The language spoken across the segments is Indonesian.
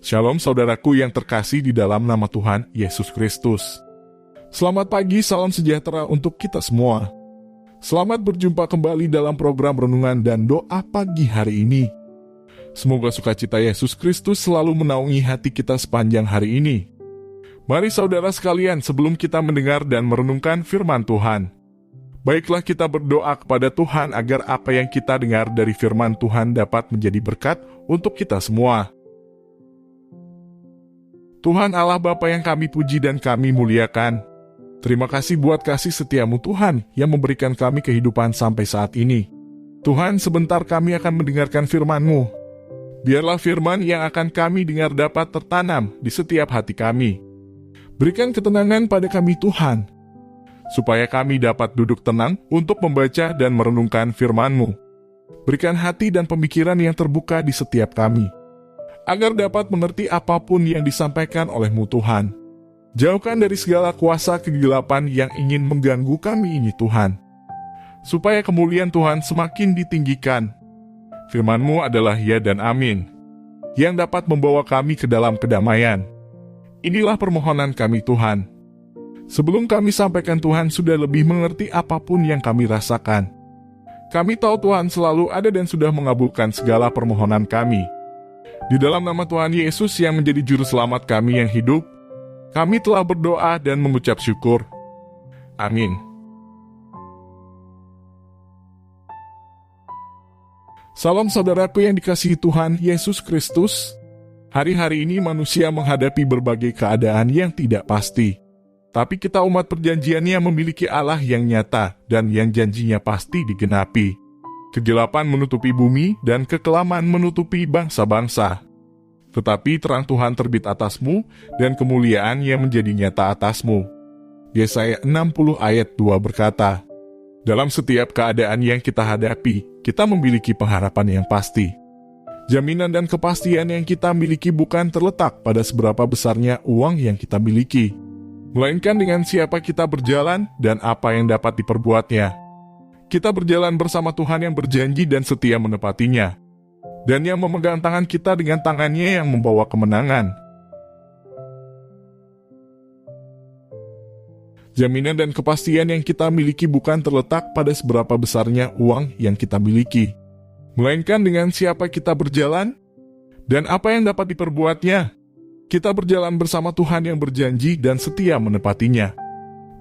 Shalom saudaraku yang terkasih di dalam nama Tuhan Yesus Kristus. Selamat pagi, salam sejahtera untuk kita semua. Selamat berjumpa kembali dalam program renungan dan doa pagi hari ini. Semoga sukacita Yesus Kristus selalu menaungi hati kita sepanjang hari ini. Mari saudara sekalian, sebelum kita mendengar dan merenungkan firman Tuhan, baiklah kita berdoa kepada Tuhan agar apa yang kita dengar dari firman Tuhan dapat menjadi berkat untuk kita semua. Tuhan Allah Bapa yang kami puji dan kami muliakan, terima kasih buat kasih setiamu Tuhan yang memberikan kami kehidupan sampai saat ini. Tuhan, sebentar kami akan mendengarkan firman-Mu. Biarlah firman yang akan kami dengar dapat tertanam di setiap hati kami. Berikan ketenangan pada kami Tuhan, supaya kami dapat duduk tenang untuk membaca dan merenungkan firman-Mu. Berikan hati dan pemikiran yang terbuka di setiap kami, agar dapat mengerti apapun yang disampaikan oleh-Mu Tuhan. Jauhkan dari segala kuasa kegelapan yang ingin mengganggu kami ini Tuhan, supaya kemuliaan Tuhan semakin ditinggikan. Firman-Mu adalah ya dan amin, yang dapat membawa kami ke dalam kedamaian. Inilah permohonan kami Tuhan. Sebelum kami sampaikan, Tuhan sudah lebih mengerti apapun yang kami rasakan. Kami tahu Tuhan selalu ada dan sudah mengabulkan segala permohonan kami. Di dalam nama Tuhan Yesus yang menjadi juru selamat kami yang hidup, kami telah berdoa dan mengucap syukur. Amin. Salam saudaraku yang dikasihi Tuhan Yesus Kristus. Hari-hari ini manusia menghadapi berbagai keadaan yang tidak pasti. Tapi kita umat perjanjiannya memiliki Allah yang nyata dan yang janjinya pasti digenapi. Kegelapan menutupi bumi dan kekelaman menutupi bangsa-bangsa. Tetapi terang Tuhan terbit atasmu dan kemuliaan yang menjadi nyata atasmu. Yesaya 60 ayat 2 berkata, dalam setiap keadaan yang kita hadapi, kita memiliki pengharapan yang pasti. Jaminan dan kepastian yang kita miliki bukan terletak pada seberapa besarnya uang yang kita miliki, melainkan dengan siapa kita berjalan dan apa yang dapat diperbuatnya. Kita berjalan bersama Tuhan yang berjanji dan setia menepatinya, dan yang memegang tangan kita dengan tangannya yang membawa kemenangan. Jaminan dan kepastian yang kita miliki bukan terletak pada seberapa besarnya uang yang kita miliki, melainkan dengan siapa kita berjalan dan apa yang dapat diperbuatnya. Kita berjalan bersama Tuhan yang berjanji dan setia menepatinya,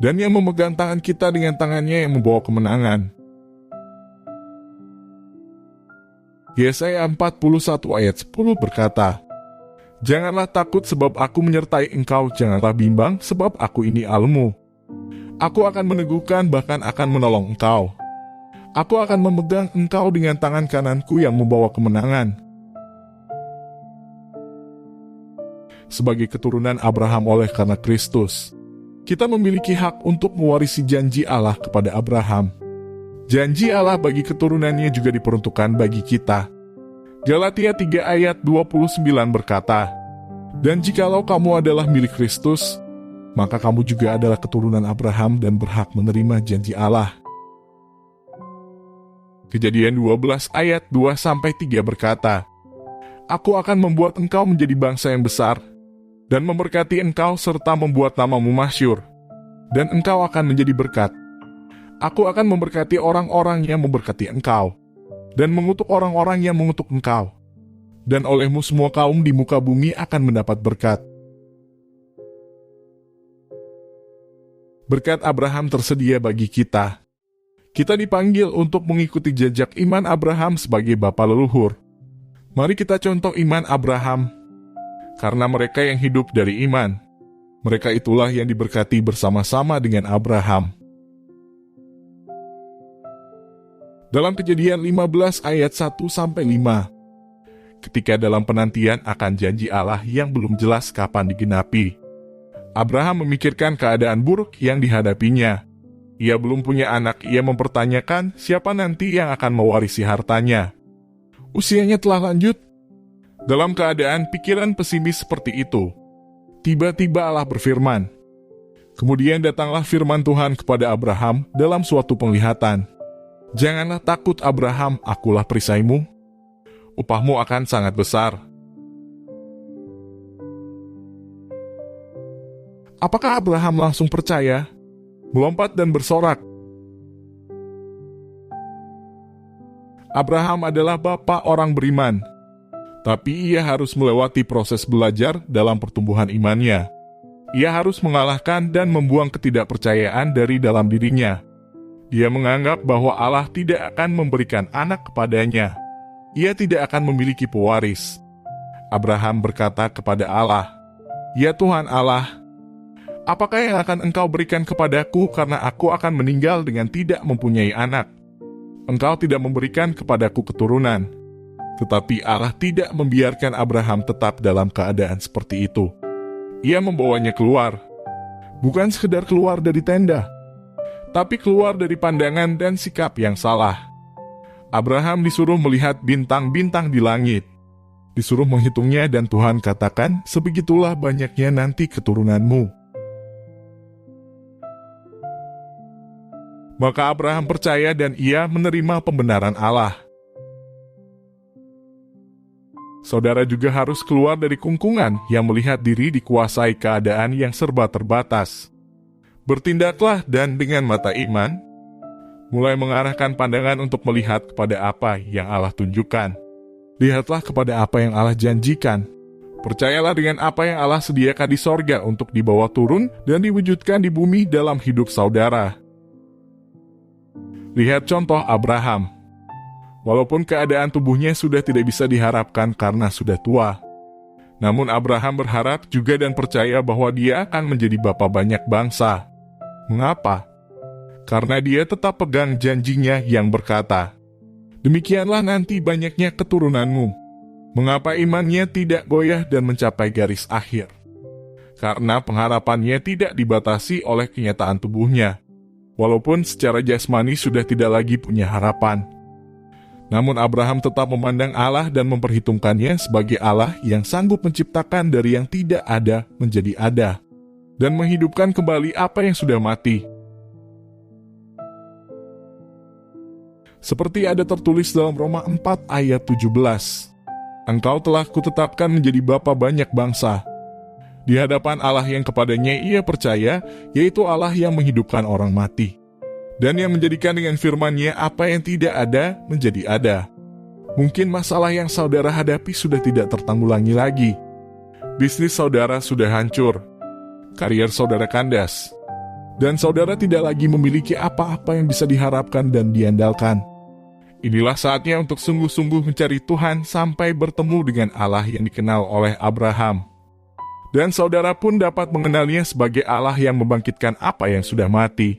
dan yang memegang tangan kita dengan tangannya yang membawa kemenangan. Yesaya 41 ayat 10 berkata, janganlah takut sebab aku menyertai engkau, janganlah bimbang sebab aku ini Allah-Mu. Aku akan meneguhkan bahkan akan menolong engkau. Aku akan memegang engkau dengan tangan kananku yang membawa kemenangan. Sebagai keturunan Abraham oleh karena Kristus, kita memiliki hak untuk mewarisi janji Allah kepada Abraham. Janji Allah bagi keturunannya juga diperuntukkan bagi kita. Galatia 3 ayat 29 berkata, dan jikalau kamu adalah milik Kristus, maka kamu juga adalah keturunan Abraham dan berhak menerima janji Allah. Kejadian 12 ayat 2-3 berkata, aku akan membuat engkau menjadi bangsa yang besar, dan memberkati engkau serta membuat namamu masyhur, dan engkau akan menjadi berkat. Aku akan memberkati orang-orang yang memberkati engkau, dan mengutuk orang-orang yang mengutuk engkau. Dan olehmu semua kaum di muka bumi akan mendapat berkat. Berkat Abraham tersedia bagi kita. Kita dipanggil untuk mengikuti jejak iman Abraham sebagai bapa leluhur. Mari kita contoh iman Abraham, karena mereka yang hidup dari iman, mereka itulah yang diberkati bersama-sama dengan Abraham. Dalam Kejadian 15 ayat 1-5, ketika dalam penantian akan janji Allah yang belum jelas kapan digenapi, Abraham memikirkan keadaan buruk yang dihadapinya. Ia belum punya anak, ia mempertanyakan siapa nanti yang akan mewarisi hartanya. Usianya telah lanjut. Dalam keadaan pikiran pesimis seperti itu, tiba-tiba Allah berfirman. Kemudian datanglah firman Tuhan kepada Abraham dalam suatu penglihatan. Janganlah takut Abraham, akulah perisaimu. Upahmu akan sangat besar. Apakah Abraham langsung percaya, melompat dan bersorak? Abraham adalah bapa orang beriman, tapi ia harus melewati proses belajar dalam pertumbuhan imannya. Ia harus mengalahkan dan membuang ketidakpercayaan dari dalam dirinya. Dia menganggap bahwa Allah tidak akan memberikan anak kepadanya. Ia tidak akan memiliki pewaris. Abraham berkata kepada Allah, "Ya Tuhan Allah, apakah yang akan Engkau berikan kepadaku karena aku akan meninggal dengan tidak mempunyai anak? Engkau tidak memberikan kepadaku keturunan." Tetapi Allah tidak membiarkan Abraham tetap dalam keadaan seperti itu. Ia membawanya keluar. Bukan sekedar keluar dari tenda, tapi keluar dari pandangan dan sikap yang salah. Abraham disuruh melihat bintang-bintang di langit. Disuruh menghitungnya dan Tuhan katakan, "Sebegitulah banyaknya nanti keturunanmu." Maka Abraham percaya dan ia menerima pembenaran Allah. Saudara juga harus keluar dari kungkungan yang melihat diri dikuasai keadaan yang serba terbatas. Bertindaklah dan dengan mata iman, mulai mengarahkan pandangan untuk melihat kepada apa yang Allah tunjukkan. Lihatlah kepada apa yang Allah janjikan. Percayalah dengan apa yang Allah sediakan di sorga untuk dibawa turun dan diwujudkan di bumi dalam hidup saudara. Lihat contoh Abraham. Walaupun keadaan tubuhnya sudah tidak bisa diharapkan karena sudah tua, namun Abraham berharap juga dan percaya bahwa dia akan menjadi bapa banyak bangsa. Mengapa? Karena dia tetap pegang janjinya yang berkata, "Demikianlah nanti banyaknya keturunanmu." Mengapa imannya tidak goyah dan mencapai garis akhir? Karena pengharapannya tidak dibatasi oleh kenyataan tubuhnya. Walaupun secara jasmani sudah tidak lagi punya harapan. Namun Abraham tetap memandang Allah dan memperhitungkannya sebagai Allah yang sanggup menciptakan dari yang tidak ada menjadi ada, dan menghidupkan kembali apa yang sudah mati. Seperti ada tertulis dalam Roma 4 ayat 17, "Engkau telah kutetapkan menjadi bapa banyak bangsa." Di hadapan Allah yang kepadanya ia percaya, yaitu Allah yang menghidupkan orang mati, dan yang menjadikan dengan firman-Nya apa yang tidak ada menjadi ada. Mungkin masalah yang saudara hadapi sudah tidak tertanggulangi lagi. Bisnis saudara sudah hancur, karier saudara kandas, dan saudara tidak lagi memiliki apa-apa yang bisa diharapkan dan diandalkan. Inilah saatnya untuk sungguh-sungguh mencari Tuhan sampai bertemu dengan Allah yang dikenal oleh Abraham. Dan saudara pun dapat mengenalnya sebagai Allah yang membangkitkan apa yang sudah mati,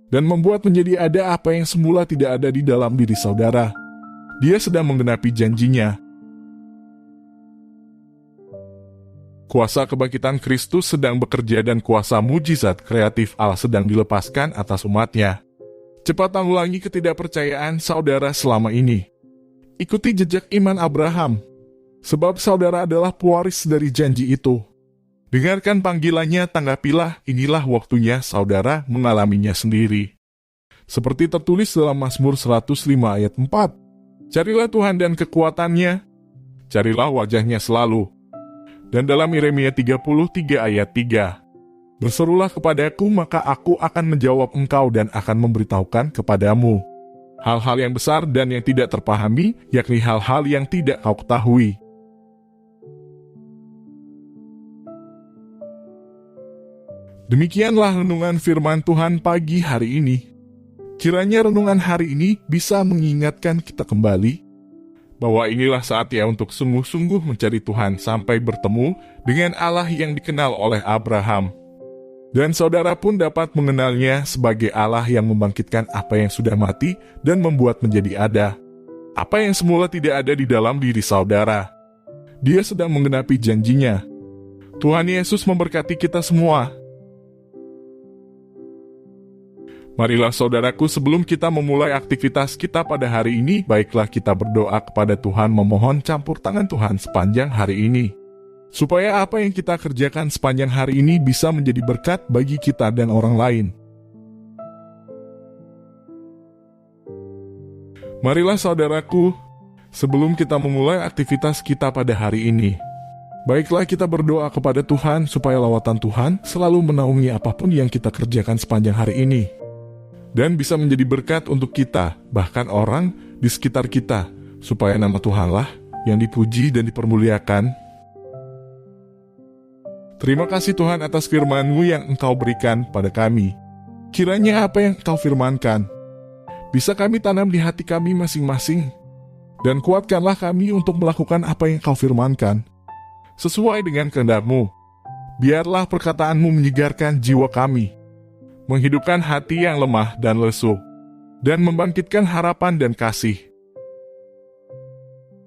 dan membuat menjadi ada apa yang semula tidak ada di dalam diri saudara. Dia sedang menggenapi janjinya. Kuasa kebangkitan Kristus sedang bekerja dan kuasa mujizat kreatif Allah sedang dilepaskan atas umatnya. Cepat tanggulangi ketidakpercayaan saudara selama ini. Ikuti jejak iman Abraham, sebab saudara adalah pewaris dari janji itu. Dengarkan panggilannya, tanggapilah, inilah waktunya saudara mengalaminya sendiri. Seperti tertulis dalam Mazmur 105 ayat 4, "Carilah Tuhan dan kekuatannya, carilah wajahnya selalu." Dan dalam Yeremia 33 ayat 3, "Berserulah kepadaku, maka aku akan menjawab engkau dan akan memberitahukan kepadamu hal-hal yang besar dan yang tidak terpahami, yakni hal-hal yang tidak kau ketahui." Demikianlah renungan firman Tuhan pagi hari ini. Kiranya renungan hari ini bisa mengingatkan kita kembali bahwa inilah saatnya untuk sungguh-sungguh mencari Tuhan sampai bertemu dengan Allah yang dikenal oleh Abraham. Dan saudara pun dapat mengenalnya sebagai Allah yang membangkitkan apa yang sudah mati dan membuat menjadi ada. Apa yang semula tidak ada di dalam diri saudara. Dia sedang menggenapi janjinya. Tuhan Yesus memberkati kita semua. Marilah saudaraku, sebelum kita memulai aktivitas kita pada hari ini, baiklah kita berdoa kepada Tuhan memohon campur tangan Tuhan sepanjang hari ini. Supaya apa yang kita kerjakan sepanjang hari ini bisa menjadi berkat bagi kita dan orang lain. Marilah saudaraku, sebelum kita memulai aktivitas kita pada hari ini, Baiklah kita berdoa kepada Tuhan supaya lawatan Tuhan selalu menaungi apapun yang kita kerjakan sepanjang hari ini. Dan bisa menjadi berkat untuk kita, bahkan orang di sekitar kita, supaya nama Tuhanlah yang dipuji dan dipermuliakan. Terima kasih Tuhan atas firman-Mu yang Engkau berikan pada kami. Kiranya apa yang Engkau firmankan bisa kami tanam di hati kami masing-masing, dan kuatkanlah kami untuk melakukan apa yang Engkau firmankan, sesuai dengan kehendak-Mu. Biarlah perkataan-Mu menyegarkan jiwa kami, menghidupkan hati yang lemah dan lesu, dan membangkitkan harapan dan kasih.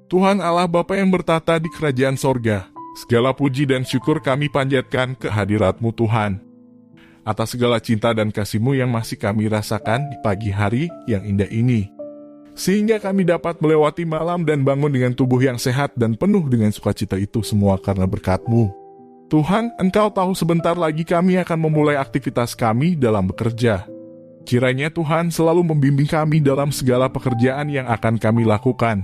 Tuhan Allah Bapa yang bertata di kerajaan sorga, segala puji dan syukur kami panjatkan ke hadirat-Mu Tuhan, atas segala cinta dan kasih-Mu yang masih kami rasakan di pagi hari yang indah ini, sehingga kami dapat melewati malam dan bangun dengan tubuh yang sehat dan penuh dengan sukacita. Itu semua karena berkat-Mu. Tuhan, Engkau tahu sebentar lagi kami akan memulai aktivitas kami dalam bekerja. Kiranya Tuhan selalu membimbing kami dalam segala pekerjaan yang akan kami lakukan.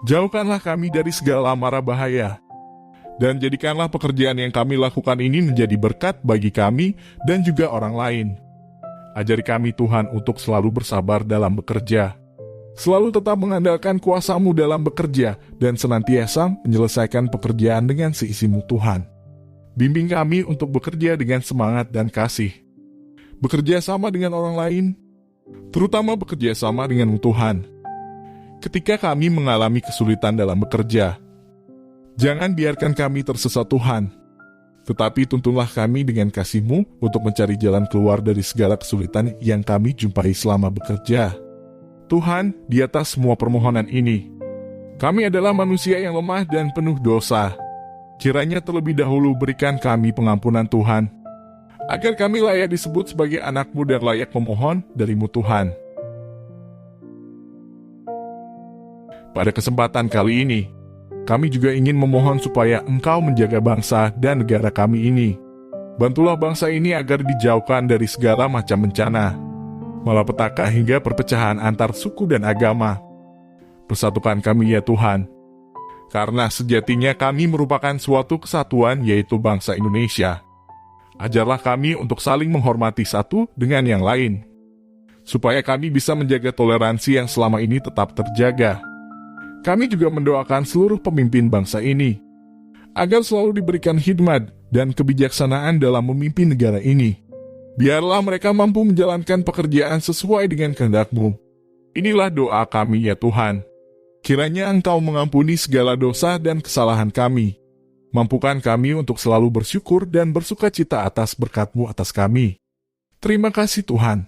Jauhkanlah kami dari segala mara bahaya, dan jadikanlah pekerjaan yang kami lakukan ini menjadi berkat bagi kami dan juga orang lain. Ajari kami Tuhan untuk selalu bersabar dalam bekerja, selalu tetap mengandalkan kuasa-Mu dalam bekerja, dan senantiasa menyelesaikan pekerjaan dengan seisi-Mu Tuhan. Bimbing kami untuk bekerja dengan semangat dan kasih, bekerja sama dengan orang lain, terutama bekerja sama dengan Tuhan. Ketika kami mengalami kesulitan dalam bekerja, jangan biarkan kami tersesat Tuhan, tetapi tuntunlah kami dengan kasih-Mu untuk mencari jalan keluar dari segala kesulitan yang kami jumpai selama bekerja. Tuhan, di atas semua permohonan ini, kami adalah manusia yang lemah dan penuh dosa. Kiranya terlebih dahulu berikan kami pengampunan Tuhan, agar kami layak disebut sebagai anak-Mu dan layak memohon dari-Mu Tuhan. Pada kesempatan kali ini, kami juga ingin memohon supaya Engkau menjaga bangsa dan negara kami ini. Bantulah bangsa ini agar dijauhkan dari segala macam bencana, malapetaka hingga perpecahan antar suku dan agama. Persatukan kami ya Tuhan, karena sejatinya kami merupakan suatu kesatuan, yaitu bangsa Indonesia. Ajarlah kami untuk saling menghormati satu dengan yang lain, supaya kami bisa menjaga toleransi yang selama ini tetap terjaga. Kami juga mendoakan seluruh pemimpin bangsa ini, agar selalu diberikan hikmat dan kebijaksanaan dalam memimpin negara ini. Biarlah mereka mampu menjalankan pekerjaan sesuai dengan kehendak-Mu. Inilah doa kami ya Tuhan. Kiranya Engkau mengampuni segala dosa dan kesalahan kami. Mampukan kami untuk selalu bersyukur dan bersukacita atas berkat-Mu atas kami. Terima kasih Tuhan.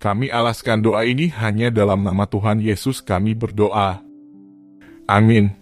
Kami alaskan doa ini hanya dalam nama Tuhan Yesus kami berdoa. Amin.